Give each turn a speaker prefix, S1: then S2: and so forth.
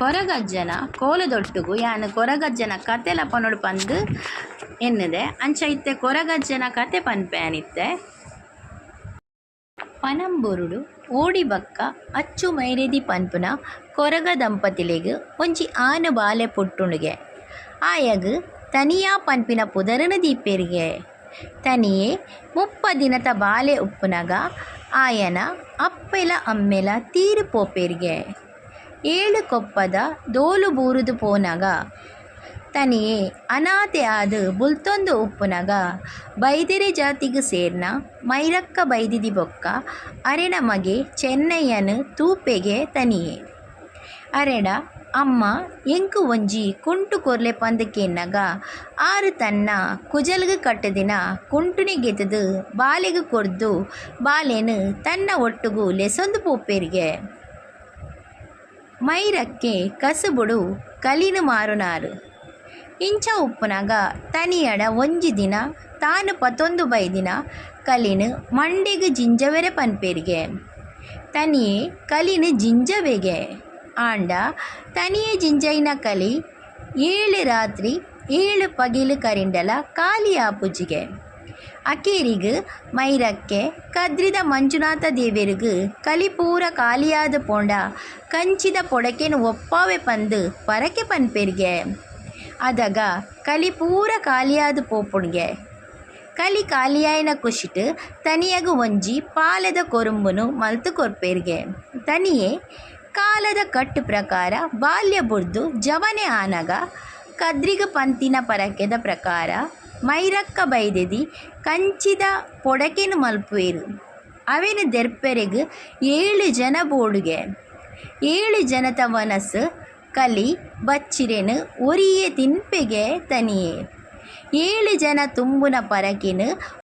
S1: ಕೊರಗಜ್ಜನ ಕೋಲದೊಟ್ಟುಗು ಯಾನು ಕೊರಗಜ್ಜನ ಕತೆಲ ಪನೊಡು ಪಂದು ಎನ್ನದೆ ಅಂಚ ಇತ್ತೆ ಕೊರಗಜ್ಜನ ಕತೆ ಪನ್ಪೇನಿತ್ತೆ ಪನಂಬೊರುಡು ಓಡಿ ಬಕ್ಕ ಅಚ್ಚು ಮೈರೆದಿ ಪನ್ಪುನ ಕೊರಗ ದಂಪತಿಲೆಗ್ ಒಂಜಿ ಆನು ಬಾಲೆ ಪುಟ್ಟುಣುಗೆ ಆಯಗ್ ತನಿಯಾ ಪನ್ಪಿನ ಪುದರನ ದೀಪೆರಿಗೆ ತನಿಯೇ 30 ದಿನದ ಬಾಲೆ ಉಪ್ಪುನಗ ಆಯನ ಅಪ್ಪೆಲ ಅಮ್ಮೆಲ ತೀರು ಪೋಪೆರಿಗೆ 7 ಕೊಪ್ಪದ ದೋಲು ಬೂರುದು ಪೋನಗ ತನಿಯೇ ಅನಾಥೆ ಆದು ಬುಲ್ತೊಂದು ಉಪ್ಪುನಗ ಬೈದೆರೆ ಜಾತಿಗೆ ಸೇರ್ನ ಮೈರಕ್ಕ ಬೈದಿದಿ ಬೊಕ್ಕ ಅರೆನ ಮಗೆ ಚೆನ್ನಯ್ಯನು ತೂಪೆಗೆ ತನಿಯೇ ಅರೆಡ ಅಮ್ಮ ಎಂಕು ಒಂಜಿ ಕುಂಟು ಕೊರ್ಲೆ ಪಂದಕ್ಕೆನ್ನಗ ಆರು ತನ್ನ ಕುಜಲ್ಗೆ ಕಟ್ಟದಿನ ಕುಂಟುನಿ ಗೆತದು ಬಾಲೆಗೆ ಕೊರ್ದು ಬಾಲೆನು ತನ್ನ ಒಟ್ಟುಗು ಲೆಸೊಂದು ಪೋಪೆರಿಗೆ ಮೈರಕ್ಕೆ ಕಸುಬುಡು ಕಲಿನು ಮಾರುನಾರು ಇಂಚ ಉಪ್ಪುನಗ ತನಿಯಡ ಒಂಜಿ ದಿನ ತಾನು 11 ಬೈದಿನ ಕಲಿನು ಮಂಡೆಗೆ ಜಿಂಜವೆರೆ ಪನ್ಪೆರಿಗೆ ತನಿಯೇ ಕಲಿನು ಜಿಂಜವೆಗೆ ಆಂಡ ತನಿಯೇ ಜಿಂಜೈನ ಕಲಿ 7 ರಾತ್ರಿ 7 ಪಗಿಲು ಕರಿಂಡಲ ಖಾಲಿ ಆಪುಜಿಗೆ ಅಕೇರಿಗು ಮೈರಕ್ಕೆ ಕದ್ರಿದ ಮಂಜುನಾಥ ದೇವೆರಿಗು ಕಲಿ ಪೂರ ಖಾಲಿಯಾದ ಪೋಂಡ ಕಂಚಿದ ಪೊಡಕೆನು ಒಪ್ಪಾವೆ ಪಂದು ಪರಕೆ ಪನ್ಪೆರಿಗೆ ಅದಗ ಕಲಿ ಪೂರ ಖಾಲಿಯಾದ ಪೋಪುಣ್ಗೆ ಕಲಿ ಖಾಲಿಯಾಯಿನ ಕುಶಿಟ್ ತನಿಯಗು ಒಂಜಿ ಪಾಲೆದ ಕೊರುಂಬುನು ಮಲ್ತು ಕೊರ್ಪೆರಿಗೆ ತನಿಯೇ ಕಾಲದ ಕಟ್ಟು ಪ್ರಕಾರ ಬಾಲ್ಯ ಬುರ್ದು ಜವನೆ ಆನಗ ಕದ್ರಿಗ ಪಂತಿನ ಪರಕೆದ ಪ್ರಕಾರ ಮೈರಕ್ಕ ಬೈದೆದಿ ಕಂಚಿದ ಪೊಡಕೆನು ಮಲ್ಪುವೆರು ಅವೆನು ದೆರ್ಪೆರೆಗು 7 ಜನ ಬೋಡುಗೆ 7 ಜನತ ವನಸ್ಸು ಕಲಿ ಬಚ್ಚಿರೆನು ಒರಿಯೆ ತಿನ್ಪೆಗೆ ತನಿಯೇ 7 ಜನ ತುಂಬುನ ಪರಕೆನು